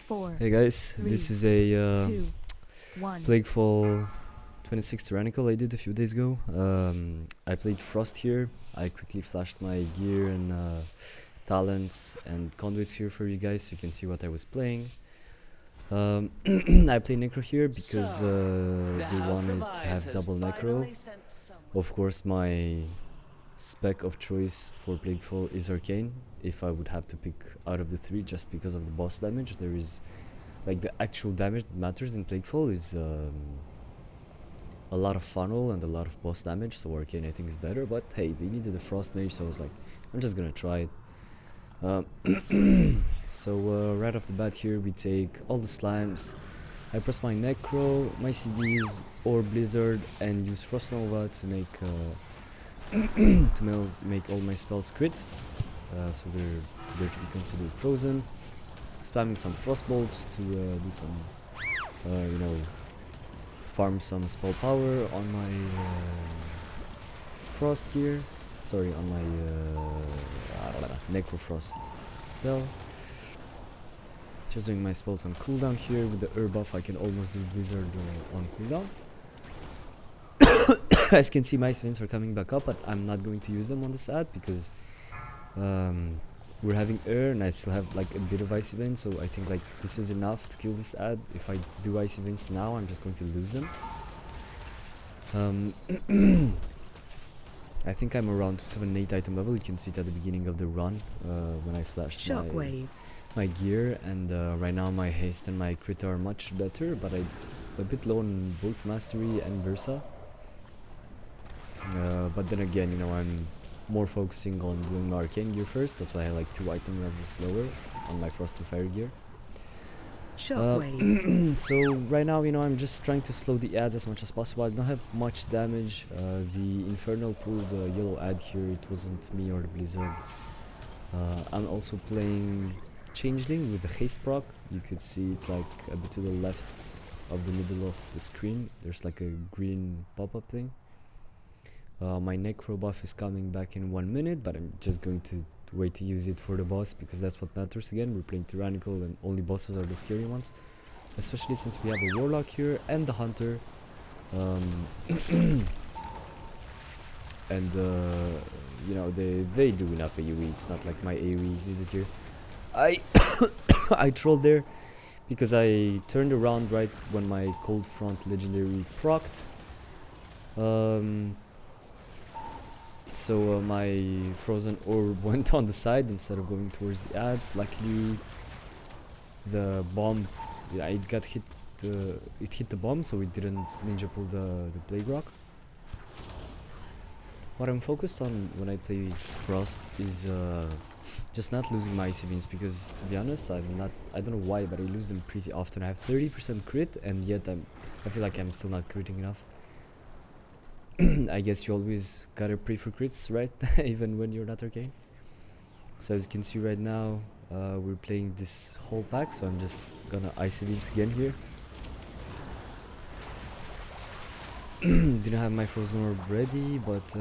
4. Hey guys, 3, this is a 2, 1. Plaguefall 26 Tyrannical I did a few days ago. I played Frost here. I quickly flashed my gear and talents and conduits here for you guys so you can see what I was playing. I played Necro here because they wanted to have double Necro. Of course, my spec of choice for Plaguefall is Arcane. If I would have to pick out of the three, just because of the boss damage, there is like the actual damage that matters in Plaguefall is a lot of funnel and a lot of boss damage, so Arcane I think is better, but hey, they needed a Frost Mage, so I was like, I'm just gonna try it. So right off the bat here we take all the slimes. I press my Necro, my CDs or Blizzard and use Frost Nova to make make all my spells crit, so they're to be considered frozen. Spamming some Frost Bolts to do some, you know, farm some spell power on my Frost gear. Sorry, on my Necro Frost spell. Just doing my spells on cooldown here. With the Herb buff I can almost do Blizzard on cooldown. As you can see, my Ice Veins are coming back up, but I'm not going to use them on this ad because we're having air and I still have like a bit of Icy Veins, so I think like this is enough to kill this ad. If I do Icy Veins now, I'm just going to lose them. I think I'm around 7-8 item level. You can see it at the beginning of the run when I flashed my gear, and right now my haste and my crit are much better, but I'm a bit low on both mastery and Versa. But then again, you know, I'm more focusing on doing my Arcane gear first. That's why I like 2 item levels lower on my Frost and Fire gear. So right now, you know, I'm just trying to slow the ads as much as possible. I don't have much damage. The Infernal pulled the yellow ad here. It wasn't me or the Blizzard. I'm also playing Changeling with the haste proc. You could see it like a bit to the left of the middle of the screen. There's like a green pop-up thing. My Necro buff is coming back in 1 minute, but I'm just going to wait to use it for the boss because that's what matters. Again, we're playing Tyrannical and only bosses are the scary ones, especially since we have a warlock here and the hunter. And you know, they do enough AoE. It's not like my AoE is needed here. I trolled there because I turned around right when my Cold Front legendary procced. So my frozen orb went on the side instead of going towards the ads. Luckily, the bomb, yeah, it got hit. It hit the bomb, so it didn't ninja pull the plague rock. What I'm focused on when I play Frost is just not losing my Icy Veins, because to be honest, I don't know why, but I lose them pretty often. I have 30% crit, and yet I feel like I'm still not critting enough. I guess you always gotta pray for crits, right? Even when you're not Arcane. So as you can see right now, we're playing this whole pack, so I'm just gonna Icy Veins again here. Didn't have my Frozen Orb ready, but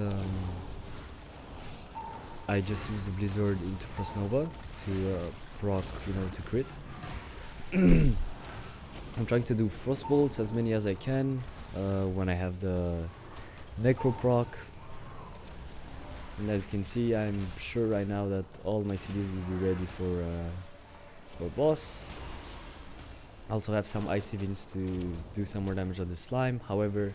I just used the Blizzard into Frost Nova to proc, you know, to crit. I'm trying to do Frost Bolts as many as I can when I have the Necro proc, and as you can see, I'm sure right now that all my CDs will be ready for boss. I also have some Icy Veins to do some more damage on the slime. However,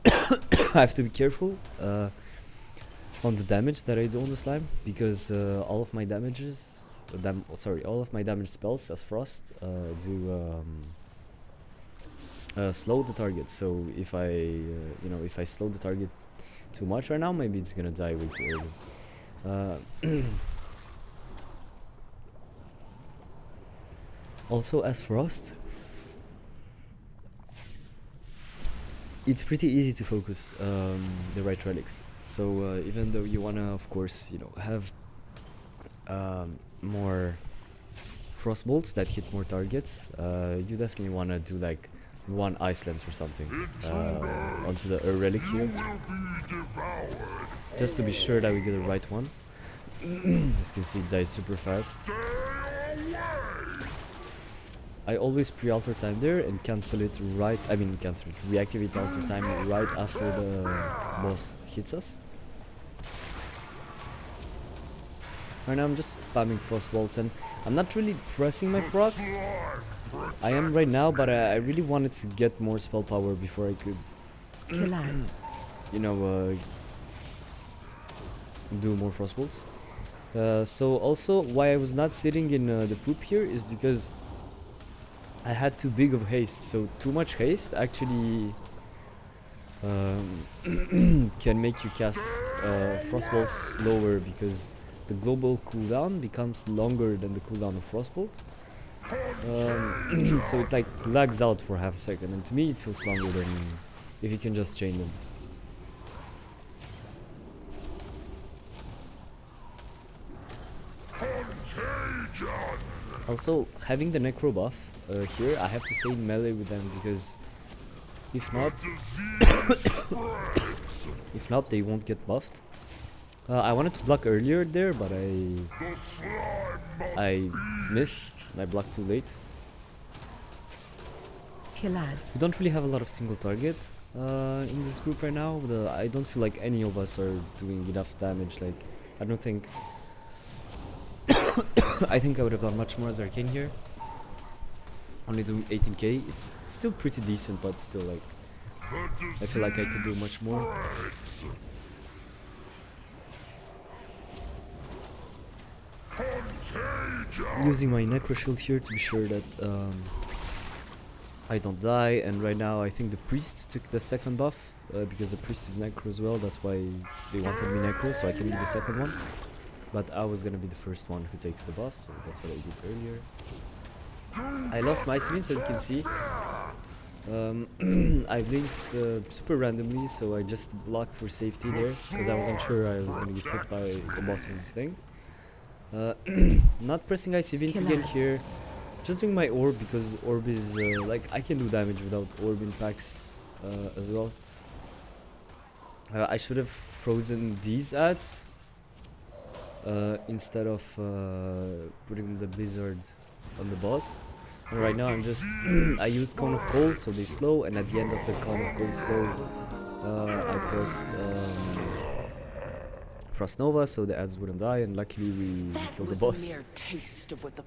I have to be careful on the damage that I do on the slime, because all of my damages, all of my damage spells as Frost do slow the target. So if I you know, if I slow the target too much right now, maybe it's gonna die way too early. Also, as Frost, it's pretty easy to focus the right relics. So even though you wanna, of course, you know, have more Frost Bolts that hit more targets, you definitely wanna do like 1 Ice Lance or something onto the relic here, just to be sure that we get the right one. As you can see, it dies super fast. I always pre-alter time there and cancel it right, reactivate alter time right after the boss hits us. Right now I'm just spamming frost bolts and I'm not really pressing my procs. I am right now, but I really wanted to get more spell power before I could, you know, do more frost bolts. So also why I was not sitting in the poop here is because I had too big of haste. So too much haste actually can make you cast frostbolt slower because the global cooldown becomes longer than the cooldown of frostbolt. So it like lags out for half a second, and to me it feels longer than if you can just chain them. Also, having the necro buff here, I have to stay in melee with them because if not, they won't get buffed. I wanted to block earlier there, but I missed. I blocked too late. We don't really have a lot of single target in this group right now. I don't feel like any of us are doing enough damage. Like, I don't think. I think I would have done much more as Arcane here. Only doing 18k. It's still pretty decent, but still, like, I feel like I could do much more. Using my necro shield here to be sure that I don't die, and right now I think the priest took the second buff because the priest is necro as well. That's why they wanted me necro, so I can be the second one. But I was gonna be the first one who takes the buff, so that's what I did earlier. I lost my Sivins, as you can see. I blinked super randomly, so I just blocked for safety there because I wasn't sure I was gonna get hit by the boss's thing. Not pressing Icy Vince again here. Just doing my orb because orb is like I can do damage without orb impacts as well. I should have frozen these ads instead of putting the blizzard on the boss. And right now I'm just I use Cone of Cold so they slow, and at the end of the Cone of Cold slow I pressed Frost Nova so the ads wouldn't die, and luckily we killed the boss.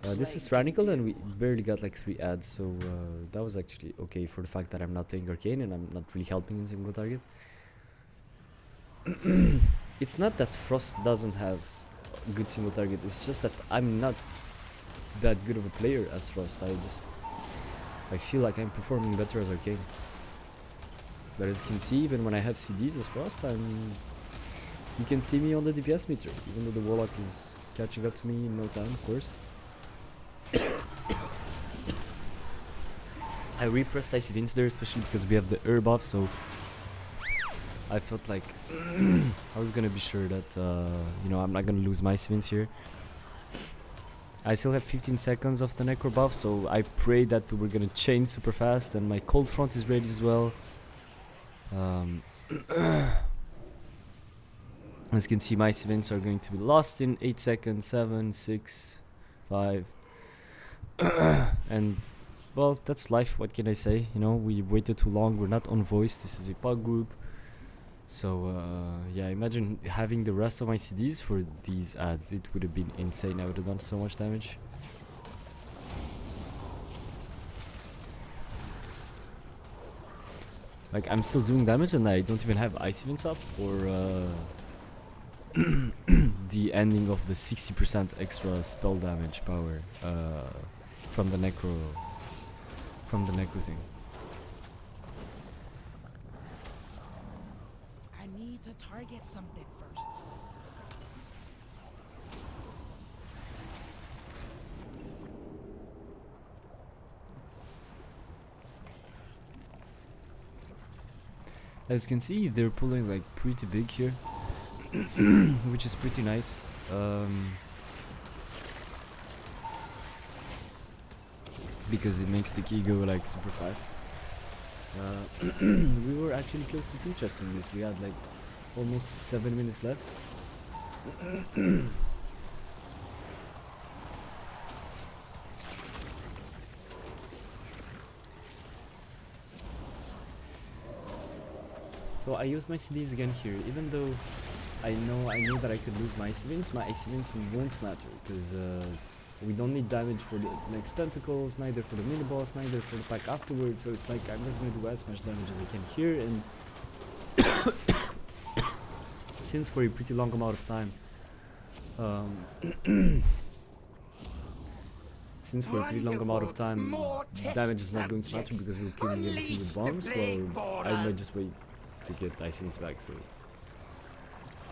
This is Tyrannical and we barely got like 3 ads, so that was actually okay for the fact that I'm not playing Arcane and I'm not really helping in single target. It's not that Frost doesn't have good single target, it's just that I'm not that good of a player as Frost. I feel like I'm performing better as Arcane. But as you can see, even when I have CDs as Frost, you can see me on the DPS meter, even though the warlock is catching up to me in no time, of course. I repressed Icy Vince there, especially because we have the air buff, so I felt like I was gonna be sure that you know, I'm not gonna lose my Icy Vince here. I still have 15 seconds of the necro buff, so I prayed that we were gonna chain super fast, and my cold front is ready as well. As you can see, my events are going to be lost in 8 seconds, 7, 6, 5, and well, that's life. What can I say? You know, we waited too long. We're not on voice. This is a pug group, so yeah. Imagine having the rest of my CDs for these ads. It would have been insane. I would have done so much damage. Like, I'm still doing damage and I don't even have ice events up or the ending of the 60% extra spell damage power from the necro thing. I need to target something first. As you can see, they're pulling like pretty big here, which is pretty nice. Because it makes the key go like super fast. We were actually close to 2-chesting this. We had like almost 7 minutes left. So I used my CDs again here, even though I know that I could lose my IC Vents. My IC Vents won't matter, because we don't need damage for the next tentacles, neither for the mini boss, neither for the pack afterwards. So it's like I'm just gonna do as much damage as I can here, and since for a pretty long amount of time, damage is not going to matter because we're killing everything with bombs. Well, I might just wait to get IC Vents back. So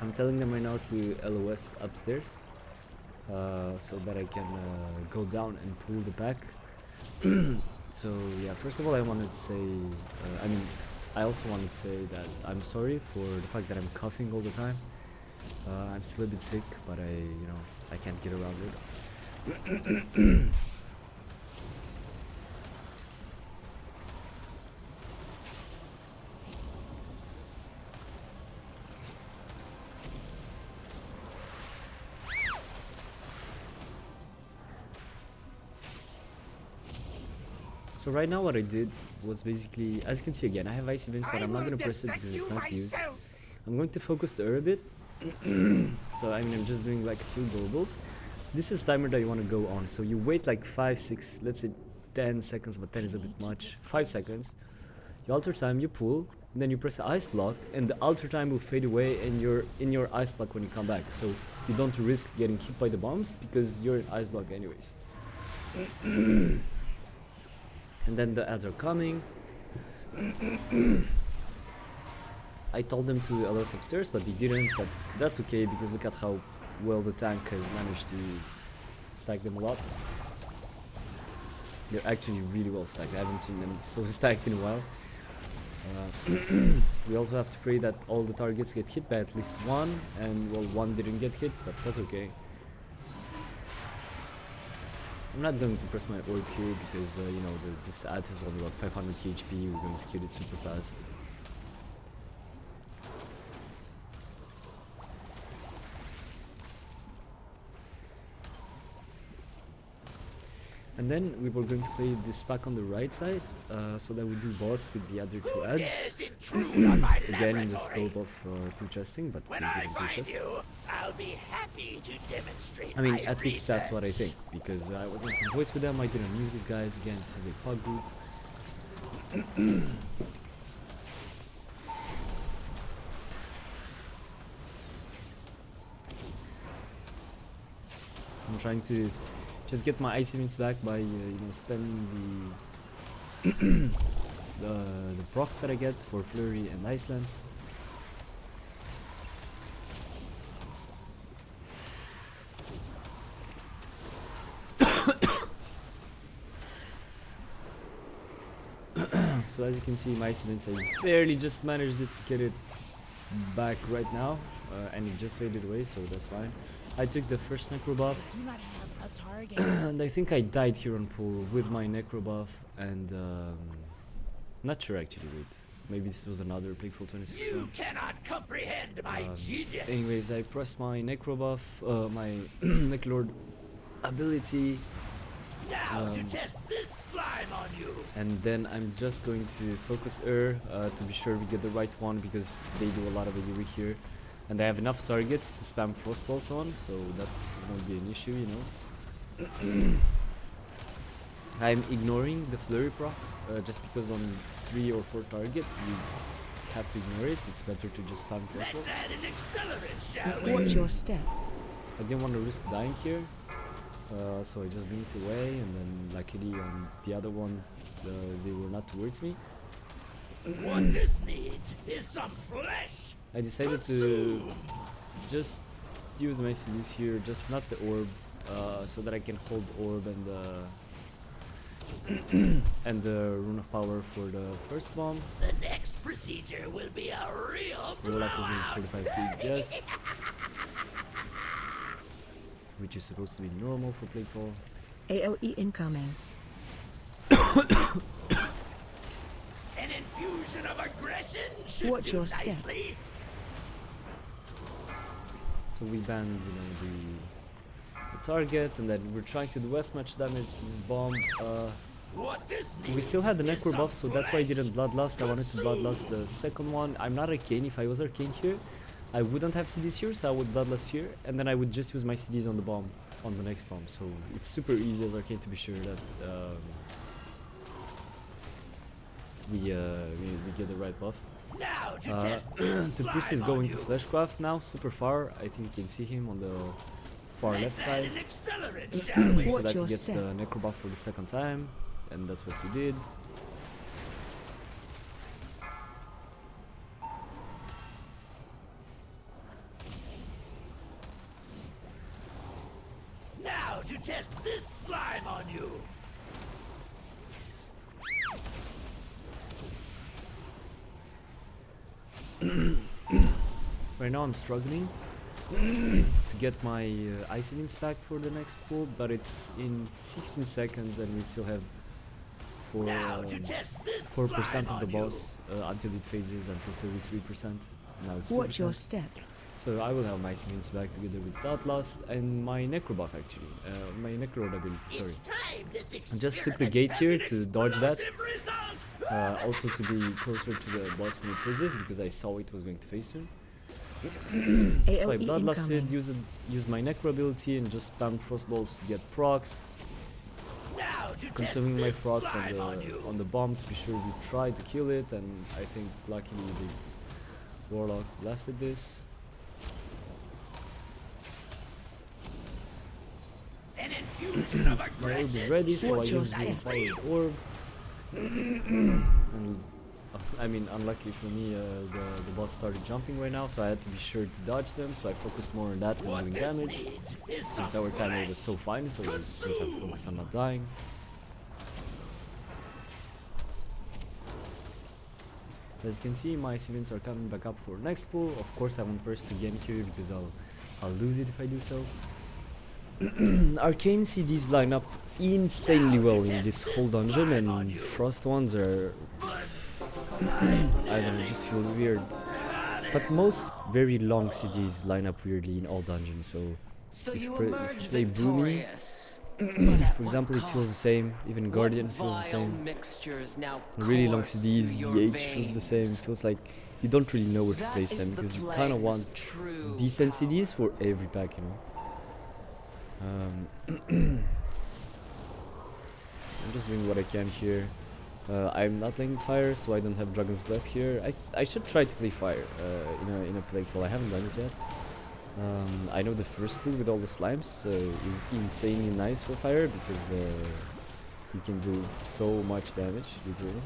I'm telling them right now to LOS upstairs, so that I can go down and pull the pack. So yeah, first of all, I wanted to say, I also wanted to say that I'm sorry for the fact that I'm coughing all the time. I'm still a bit sick, but I can't get around it. So right now what I did was basically, as you can see again, I have IC Vents, but I'm not going to press it because it's not used. I'm going to focus the a bit. So I'm just doing like a few globals. This is timer that you want to go on. So you wait like 5, 6, let's say 10 seconds, but 10 is a bit much. 5 seconds. You alter time, you pull, and then you press the ice block, and the alter time will fade away, and you're in your ice block when you come back. So you don't risk getting hit by the bombs because you're in ice block anyways. And then the ads are coming. I told them to LOS upstairs, but they didn't, but that's okay because look at how well the tank has managed to stack them a lot. They're actually really well stacked. I haven't seen them so stacked in a while. We also have to pray that all the targets get hit by at least one, and well, one didn't get hit, but that's okay. I'm not going to press my orb here because, this ad has only about 500 HP, we're going to kill it super fast. And then we were going to play this pack on the right side, so that we do boss with the other two ads. Again, in the scope of two chesting, but we didn't two chest. I'll be happy to demonstrate. I mean, at least that's what I think, because I was in voice with them, I didn't knew these guys. Again, this is a pug group. I'm trying to just get my IC Vents back by spending the procs that I get for Flurry and Ice Lance. So as you can see, my IC Vents, I barely just managed to get it back right now, and it just faded away, so that's fine. I took the first necro buff, Do not have a target. and I think I died here on pool with my necro buff, and not sure actually, wait, maybe this was another Pigful 26 You one. cannot comprehend my genius. Anyways, I pressed my necro buff, my Neclord ability, Now to test this slime on you. and then I'm just going to focus to be sure we get the right one, because they do a lot of AoE here. And I have enough targets to spam frost bolts on, so that's won't be an issue, I'm ignoring the flurry proc, just because on 3 or 4 targets you have to ignore it. It's better to just spam frost Let's bolts. add an accelerant, shall we? Watch your step. I didn't want to risk dying here, so I just blinked away, and then luckily on the other one, they were not towards me. What this needs is some flesh. I decided to just use my CDs here, just not the orb, so that I can hold orb and and the rune of power for the first bomb. The next procedure will be a real Warlock is doing blowout. 45k, yes, which is supposed to be normal for Plaguefall. AOE incoming. An infusion of aggression should Watch do your step. nicely. So we banned, the target, and then we're trying to do as much damage to this bomb What this needs We still had the is necro some buff, so that's why I flesh. didn't bloodlust. I wanted to bloodlust the second one. I'm not arcane. If I was arcane here, I wouldn't have CDs here, so I would bloodlust here, and then I would just use my CDs on the bomb, on the next bomb. So it's super easy as arcane to be sure that we get the right buff. Now to test this The priest is slime on going to you. fleshcraft now, super far. I think you can see him on the far left Let's add side. an accelerant, shall we? So Watch that he your gets step. the necro buff for the second time, and that's what he did. Now to test this slime on you. Right now I'm struggling to get my icy links back for the next pull, but it's in 16 seconds and we still have Now to test this 4% slime of the on you. boss until it phases until 33%. Now it's Watch your 2%. step. So I will have my icy links back together with Bloodlust and my necro buff actually, my necro ability, sorry. It's time this I just took the experiment gate has here an to dodge that. explosive result. Also to be closer to the boss when it phases because I saw it was going to phase soon. So I AOE bloodlusted, incoming. used my necro ability and just spammed frostbolts to get procs, Now to test consuming my this procs slime on you. on the bomb to be sure we tried to kill it, and I think luckily the warlock blasted this. An infusion of My orb is aggression. ready, so I Watch your used the step. solid orb. And I mean, unluckily for me, the boss started jumping right now, so I had to be sure to dodge them. So I focused more on that than What doing this damage. needs is Since some our timer flesh. was so fine, so we just have to focus on not dying. As you can see, my civilians are coming back up for next pull. Of course, I won't burst again here because I'll lose it if I do so. Arcane CDs line up insanely well in this whole dungeon, and frost ones are, I don't know, it just feels weird. But most very long CDs line up weirdly in all dungeons, so So if you you emerge play Boomy, victorious. for example, it feels the same. Even Guardian feels the same. Mixtures now Really long course CDs, through your DH feels the same. veins. Feels like you don't really know where to That place is them the because you kind of plague's want true decent power. CDs for every pack, you know. I'm just doing what I can here. I'm not playing fire, so I don't have Dragon's Breath here. I should try to play fire in a Plaguefall. I haven't done it yet. I know the first pull with all the slimes is insanely nice for fire because you can do so much damage, literally.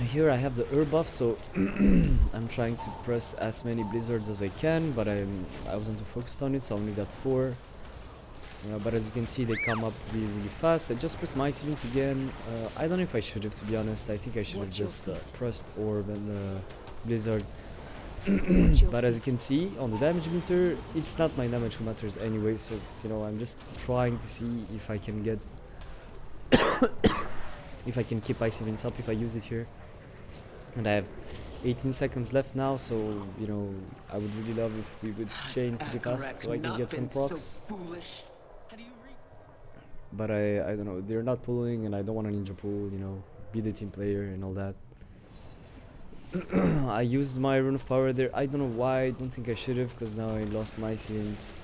Here I have the herb buff, so I'm trying to press as many blizzards as I can, but I wasn't too focused on it, so I only got 4. But as you can see, they come up really fast. I just pressed my ceilings again. I don't know if I should have, to be honest. I think I should have just pressed orb and blizzard. But as you can see on the damage meter, it's not my damage who matters anyway, so you know, I'm just trying to see if I can get if I can keep ice events up if I use it here. And I have 18 seconds left now, so you know, I would really love if we would chain pretty fast so I can get some procs. But I don't know, they're not pulling and I don't want a ninja pull, you know, be the team player and all that. I used my rune of power there. I don't know why, I don't think I should have, because now I lost my ceilings.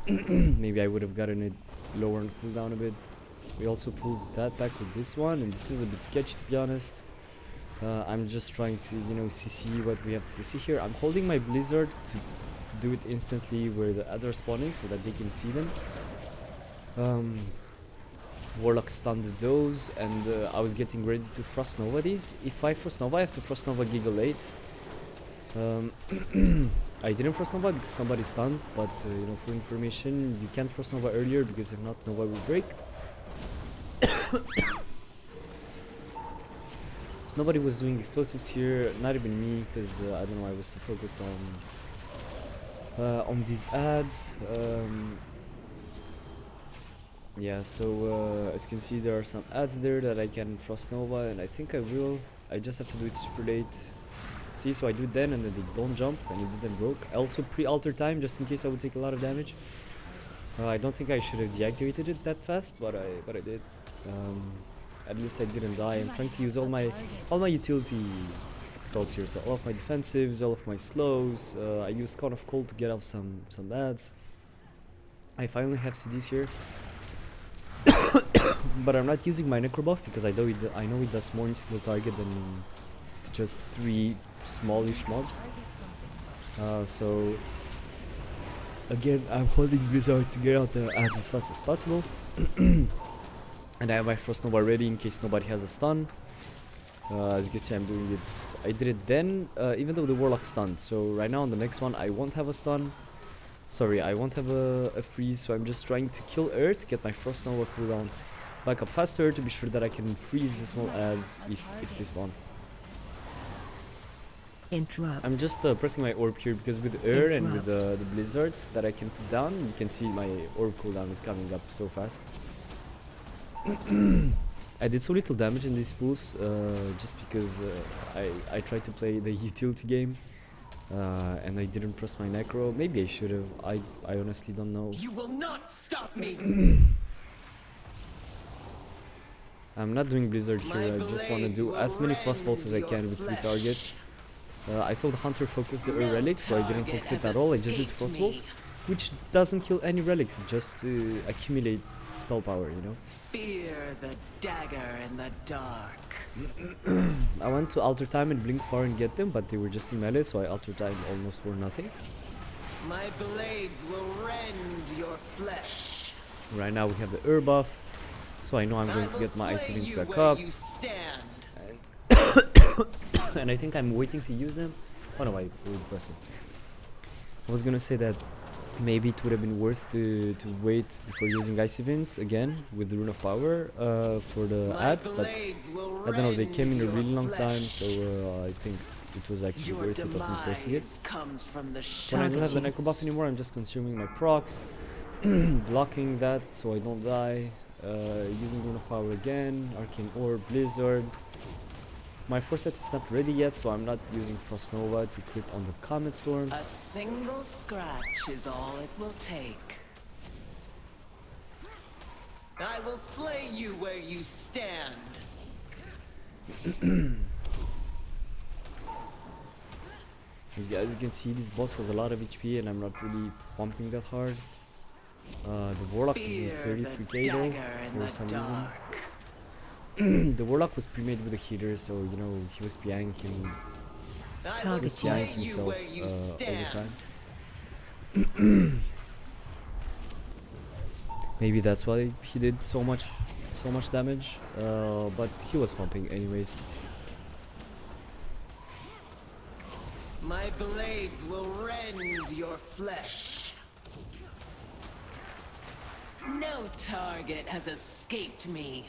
Maybe I would have gotten it lower and cooldown a bit. We also pulled that back with this one, and this is a bit sketchy to be honest. I'm just trying to, you know, CC what we have to CC here. I'm holding my blizzard to do it instantly where the ads are spawning so that they can see them. Warlock stunned those, and I was getting ready to Frost Nova these. If I Frost Nova, I have to Frost Nova Giggle 8. I didn't Frost Nova because somebody stunned, but you know, for information, you can't Frost Nova earlier because if not, Nova will break. Nobody was doing explosives here, not even me, because I don't know, I was too focused on these ads. Yeah, so as you can see, there are some ads there that I can Frost Nova, and I think I will. I just have to do it super late. See, so I do it then, and then they don't jump, and it didn't broke. I also pre-alter time, just in case I would take a lot of damage. I don't think I should have deactivated it that fast, but I did. At least I didn't die. I'm trying to use all my utility spells here, so all of my defensives, all of my slows. I used Cone of Cold to get off some ads. I finally have CDs here. But I'm not using my Necro buff because I know it does more in single target than just 3 smallish mobs. So again, I'm holding Blizzard to get out the ads as fast as possible. And I have my Frost Nova ready in case nobody has a stun. As you can see, I'm doing it. I did it then, even though the warlock stunned. So right now on the next one, I won't have a stun. Sorry, I won't have a freeze. So I'm just trying to kill Earth, get my Frost Nova cooldown back up faster to be sure that I can freeze the small ads if they spawn. Interrupt. I'm just pressing my orb here because with air and with the blizzards that I can put down, you can see my orb cooldown is coming up so fast. I did so little damage in these pools just because I tried to play the utility game and I didn't press my necro. Maybe I should have. I honestly don't know. You will not stop me. I'm not doing blizzard here. I just want to do as many frost bolts as I can with 3 targets. I saw the hunter focus the air relics, so I didn't focus it at all. I just did frost bolts, which doesn't kill any relics, just to accumulate spell power, you know. Fear the dagger in the dark. I went to alter time and blink far and get them, but they were just in melee, so I alter time almost for nothing. My blades will rend your flesh. Right now we have the air buff, so I know I'm going to get my icy veins back up. And I think I'm waiting to use them. Oh no, I will press them. I was gonna say that maybe it would have been worth to wait before using Icy Veins again with the Rune of Power for the ads, but I don't know, they came in a really long time, so I think it was actually worth it of me pressing it. When I don't have the Necro buff anymore, I'm just consuming my procs, blocking that so I don't die, using Rune of Power again, Arcane Orb, Blizzard. My force set is not ready yet, so I'm not using Frost Nova to crit on the Comet Storms. A single scratch is all it will take. I will slay you where you stand. As you can see, this boss has a lot of HP and I'm not really pumping that hard. The Warlock is doing 33k though, for some reason. The Warlock was pre-made with a healer, so you know, he was PIing him. He was PIing himself all the time. Maybe that's why he did so much damage, but he was pumping anyways. My blades will rend your flesh. No target has escaped me.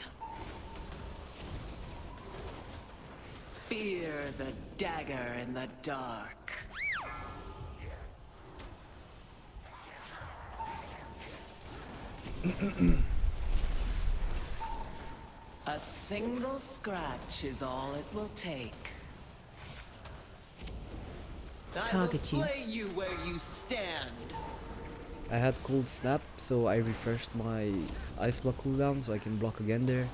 Fear the dagger in the dark. A single scratch is all it will take. Target you. I will slay you where you stand. I had cold snap, so I refreshed my ice block cooldown so I can block again there.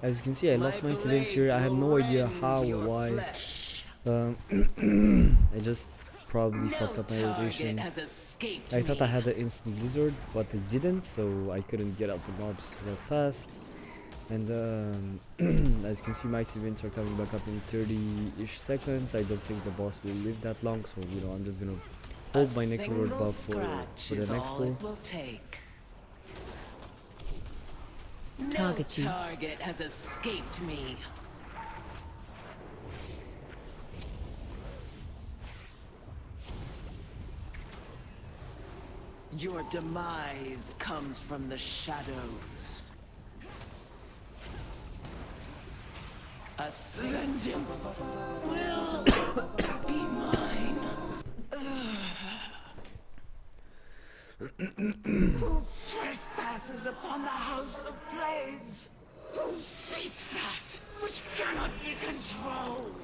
As you can see, I lost my incidents here. I had no idea how or why. I just probably fucked up my rotation. I thought I had the instant blizzard, but I didn't, so I couldn't get out the mobs that fast. And as you can see, my events are coming back up in 30-ish seconds. I don't think the boss will live that long, so you know, I'm just gonna hold my Necro buff for the next pull. Target you. No target has escaped me. Your demise comes from the shadows. A vengeance will be mine. Who trespasses upon the house of plagues? Who seeks that which cannot be controlled?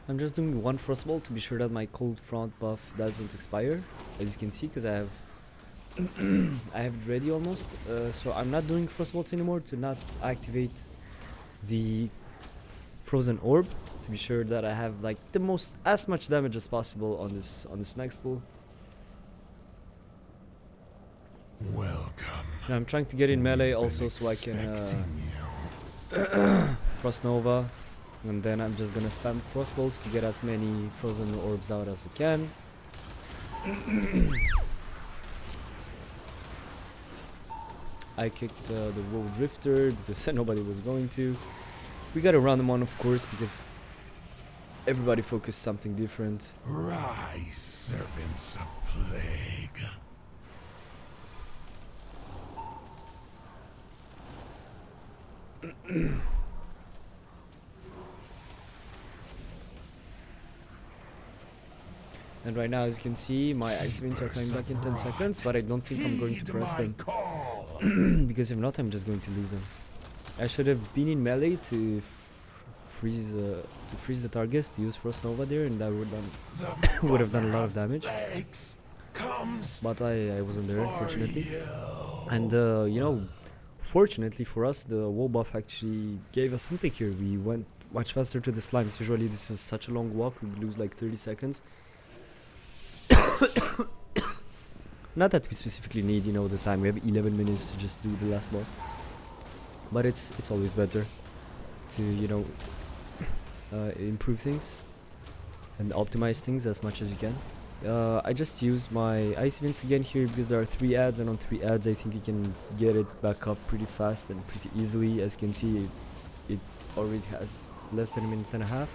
I'm just doing one frostball to be sure that my cold front buff doesn't expire, as you can see, because I have I have it ready almost. So I'm not doing frostbolts anymore to not activate the frozen orb, to be sure that I have like the most as much damage as possible on this next pull. Welcome. And I'm trying to get in melee also so I can Frost Nova, and then I'm just gonna spam frostbolts to get as many frozen orbs out as I can. I kicked the Woe Drifter because nobody was going to. We got a random one, of course, because everybody focused something different. Rise, servants of plague. And right now, as you can see, my ice events are coming back in 10 seconds, but I don't think I'm going to press them. Because if not, I'm just going to lose them. I should have been in melee to freeze the targets, to use Frost Nova there, and that would have done a lot of damage. But I wasn't there, unfortunately. And you know, fortunately for us, the wall buff actually gave us something here. We went much faster to the slimes. Usually this is such a long walk, we lose like 30 seconds. Not that we specifically need, you know, the time. We have 11 minutes to just do the last boss. But it's always better to, you know, improve things and optimize things as much as you can. I just use my ice events again here because there are 3 ads, and on 3 ads I think you can get it back up pretty fast and pretty easily. As you can see, it already has less than a minute and a half.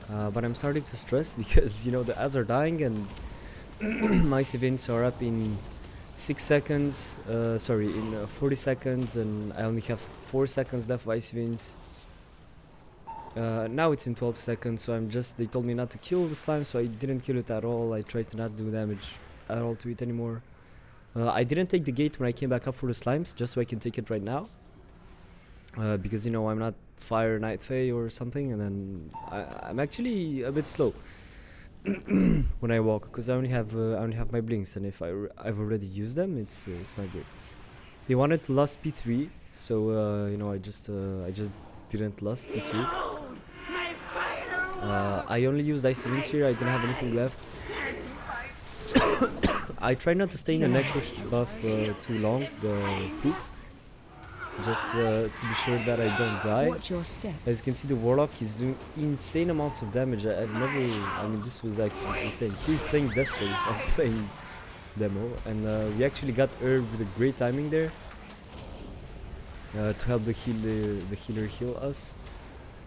But I'm starting to stress because, you know, the ads are dying and my ice events are up in 6 seconds, sorry, in 40 seconds, and I only have 4 seconds left of ice events. Now it's in 12 seconds, so they told me not to kill the slime, so I didn't kill it at all. I tried to not do damage at all to it anymore. I didn't take the gate when I came back up for the slimes, just so I can take it right now. Because, you know, I'm not Fire Night Fae or something, and then I'm actually a bit slow when I walk, because I only have my blinks, and if I've already used them, it's not good. They wanted to last P3, so you know, I just didn't last P2. I only used ice events here. I didn't have anything left. I try not to stay in the necro buff too long, the poop, just to be sure that I don't die. Watch your step. As you can see, the warlock is doing insane amounts of damage. I mean, this was actually insane. He's playing Destro, he's not playing demo, and we actually got Herb with a great timing there to help the healer heal us.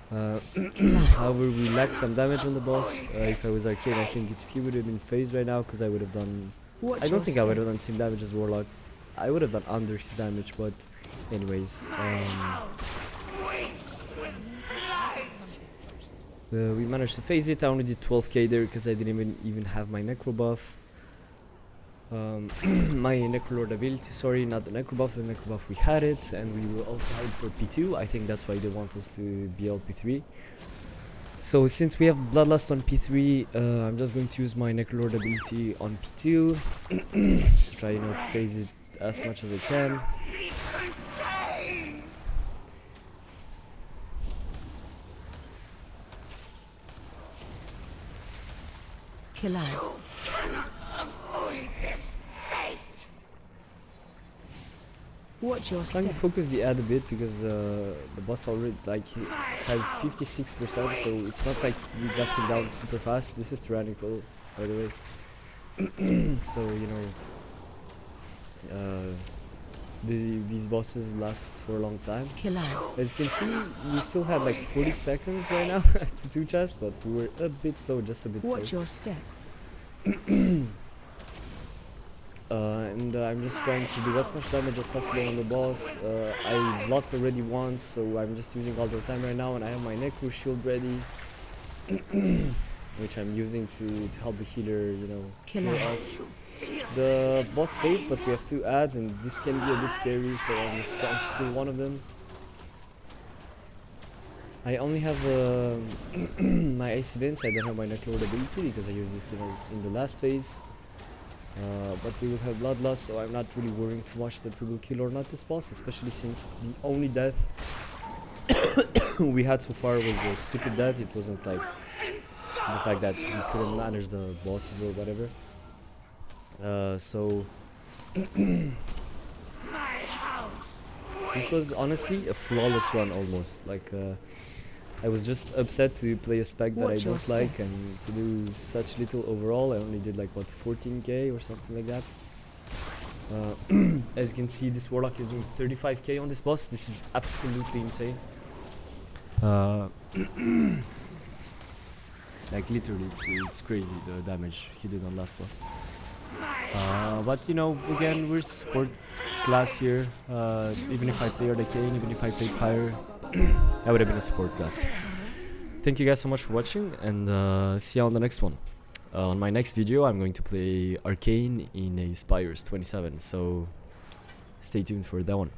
However, we lacked some damage on the boss. If I was arcade, I think he would have been phased right now, because I would have done. I don't think I would have done same damage as warlock. I would have done under his damage, but anyways, we managed to phase it. I only did 12k there because I didn't even have my necro buff. My necrolord ability, sorry, not the necro buff. The necro buff, we had it, and we will also have it for P2. I think that's why they want us to BL P3. So since we have Bloodlust on P3, I'm just going to use my necrolord ability on P2 to try, you know, to phase it as much as I can. Kill ads. Watch your Trying to step. focus the ad a bit because the boss already he has 56%, so it's not like we got him down super fast. This is Tyrannical, by the way. So, you know, these bosses last for a long time. Kill ads. As you can see, we still have like 40 seconds right now to do chests, but we were a bit slow, just a bit slow. Watch your step. And I'm just trying to do as much damage as possible on the boss. I blocked already once, so I'm just using all the time right now, and I have my Necro shield ready, which I'm using to help the healer, you know, heal us. The boss phase, but we have 2 ads, and this can be a bit scary, so I'm just trying to kill one of them. I only have my AC Vince. I don't have my Necro ability because I used it in the last phase. But we will have bloodlust, so I'm not really worrying too much that we will kill or not this boss, especially since the only death we had so far was a stupid death. It wasn't like the fact that we couldn't manage the bosses or whatever. So this was honestly a flawless run almost. Like I was just upset to play a spec that I don't like and to do such little overall. I only did like what, 14k or something like that. As you can see, this warlock is doing 35k on this boss. This is absolutely insane. Like literally, it's crazy the damage he did on last boss. But you know, again, we're support class here. Even if I played Arcane, even if I played Fire, I would have been a support class. Thank you guys so much for watching, and see you on the next one. On my next video, I'm going to play Arcane in a Spires 27, so stay tuned for that one.